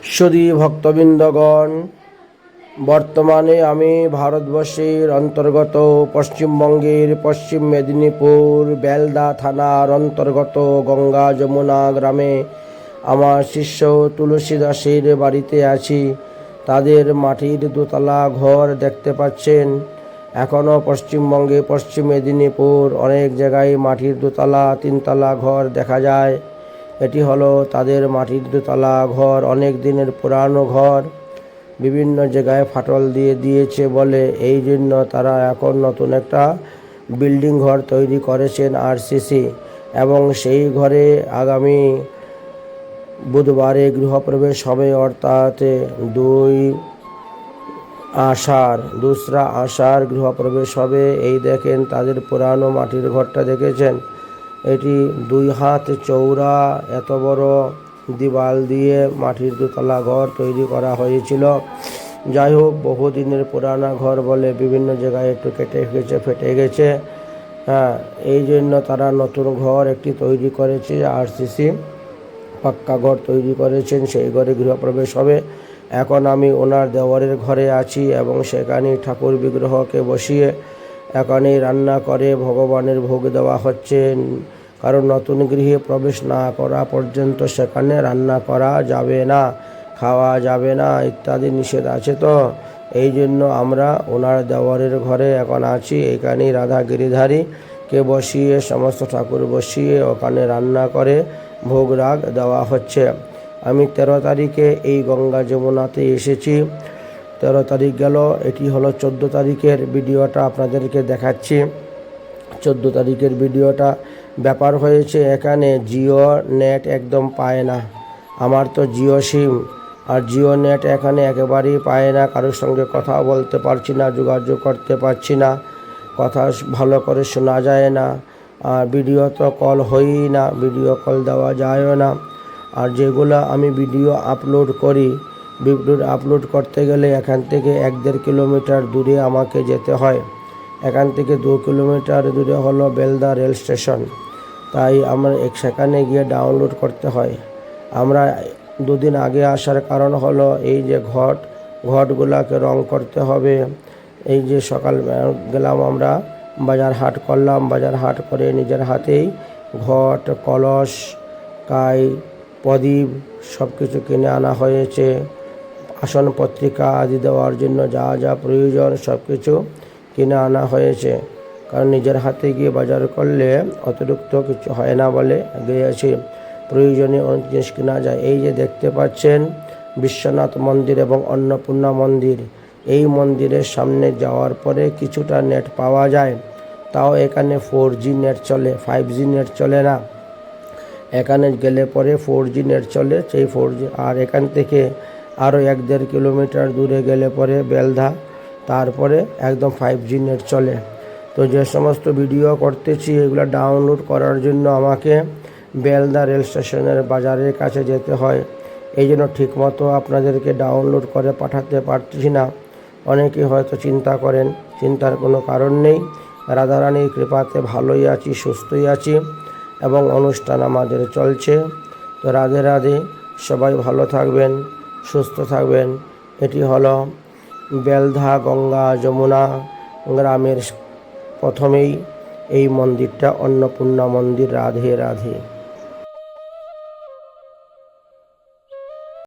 সুধী ভক্তবৃন্দগণ, বর্তমানে আমি ভারতবর্ষের অন্তর্গত পশ্চিমবঙ্গের পশ্চিম মেদিনীপুর বেলদা থানার অন্তর্গত গঙ্গা যমুনা গ্রামে আমার শিষ্য তুলসী দাসের বাড়িতে আছি। তাদের মাটির দোতলা ঘর দেখতে পাচ্ছেন। এখনও পশ্চিমবঙ্গে পশ্চিম মেদিনীপুর অনেক জায়গায় মাটির দোতলা তিনতলা ঘর দেখা যায়। এটি হলো তাদের মাটির দোতলা ঘর, অনেক দিনের পুরানো ঘর। বিভিন্ন জায়গায় ফাটল দিয়েছে বলে এই জন্য তারা এখন নতুন একটা বিল্ডিং ঘর তৈরি করেছেন আরসিসি, এবং সেই ঘরে আগামী বুধবারে গৃহপ্রবেশ হবে, অর্থাৎ 2রা আষাঢ় গৃহপ্রবেশ হবে। এই দেখেন তাদের পুরানো মাটির ঘরটা দেখেছেন, এটি 2 হাত চওড়া, এত বড় দেওয়াল দিয়ে মাটির দোতলা ঘর তৈরি করা হয়েছিল। যাই হোক, বহুদিনের পুরানা ঘর বলে বিভিন্ন জায়গায় একটু কেটে গেছে, ফেটে গেছে। এই জন্য তারা নতুন ঘর একটি তৈরি করেছে, আরসিসি পাক্কা ঘর তৈরি করেছেন, সেই ঘরে গৃহপ্রবেশ হবে। এখন আমি ওনার দেওয়ারের ঘরে আছি এবং সেখানে ঠাকুর বিগ্রহকে বসিয়ে এখানেই রান্না করে ভগবানের ভোগ দেওয়া হচ্ছে। কারণ নতুন গৃহে প্রবেশ না করা পর্যন্ত সেখানে রান্না করা যাবে না, খাওয়া যাবে না ইত্যাদি নিষেধ আছে। তো এই জন্য আমরা ওনার দেওয়ারের ঘরে এখন আছি। এখানেই রাধা গিরিধারীকে বসিয়ে সমস্ত ঠাকুর বসিয়ে ওখানে রান্না করে ভোগ রাগ দেওয়া হচ্ছে। আমি 13 তারিখে এই গঙ্গা যমুনাতে এসেছি। 13 তারিখ গেল, এটি হলো 14 তারিখের ভিডিওটা আপনাদেরকে দেখাচ্ছি। 14 তারিখের ভিডিওটা ব্যাপার হয়েছে, এখানে জিও নেট একদম পায় না। আমার তো জিও সিম, আর জিও নেট এখানে একেবারেই পায় না। কারোর সঙ্গে কথা বলতে পারছি না, যোগাযোগ করতে পারছি না, কথা ভালো করে শোনা যায় না। আর ভিডিও তো কল হয়ই না, ভিডিও কল দেওয়া যায়ও না। আর যেগুলো আমি ভিডিও আপলোড করি, ভিডিও আপলোড করতে গেলে এখান থেকে 1-1.5 কিলোমিটার দূরে আমাকে যেতে হয়। এখান থেকে 2 কিলোমিটার দূরে হলো বেলদা রেল স্টেশন, তাই আমরা সেখানে গিয়ে ডাউনলোড করতে হয়। আমরা 2 দিন আগে আসার কারণ হলো এই যে ঘটগুলাকে রং করতে হবে। এই যে সকাল গেলাম আমরা, বাজার হাট করলাম, বাজার হাট করে নিজের হাতেই ঘট, কলস, কাই, প্রদীপ সব কিছু কিনে আনা হয়েছে। আসন পত্রিকা আদি দেওয়ার জন্য যা যা প্রয়োজন সব কিছু কিনে আনা হয়েছে। কারণ নিজের হাতে গিয়ে বাজার করলে অতিরিক্ত কিছু হয় না বলে গিয়েছি, প্রয়োজনীয় অনেক জিনিস কেনা যায়। এই যে দেখতে পাচ্ছেন বিশ্বনাথ মন্দির এবং অন্নপূর্ণা মন্দির, এই মন্দিরের সামনে যাওয়ার পরে কিছুটা নেট পাওয়া যায়, তাও এখানে 4G নেট চলে, 5G নেট চলে না। এখানে গেলে পরে 4G নেট চলে, সেই 4G। আর এখান থেকে আরও 1-1.5 কিলোমিটার দূরে গেলে পরে বেলদা, তারপরে একদম 5G নেট চলে। তো যে সমস্ত ভিডিও করতেছি এগুলো ডাউনলোড করার জন্য আমাকে বেলদা রেল স্টেশনের বাজারের কাছে যেতে হয়। এই জন্য ঠিকমতো আপনাদেরকে ডাউনলোড করে পাঠাতে পারছি না। অনেকে হয়তো চিন্তা করেন, চিন্তার কোনো কারণ নেই। রাধারানীর কৃপাতে ভালোই আছি, সুস্থই আছি এবং অনুষ্ঠান আমাদের চলছে। তো রাধে রাধে, সবাই ভালো থাকবেন, সুস্থ থাকবেন। এটি হলো বেলদা গঙ্গা যমুনা গ্রামের প্রথমেই এই মন্দিরটা অন্নপূর্ণা মন্দির। রাধে রাধে।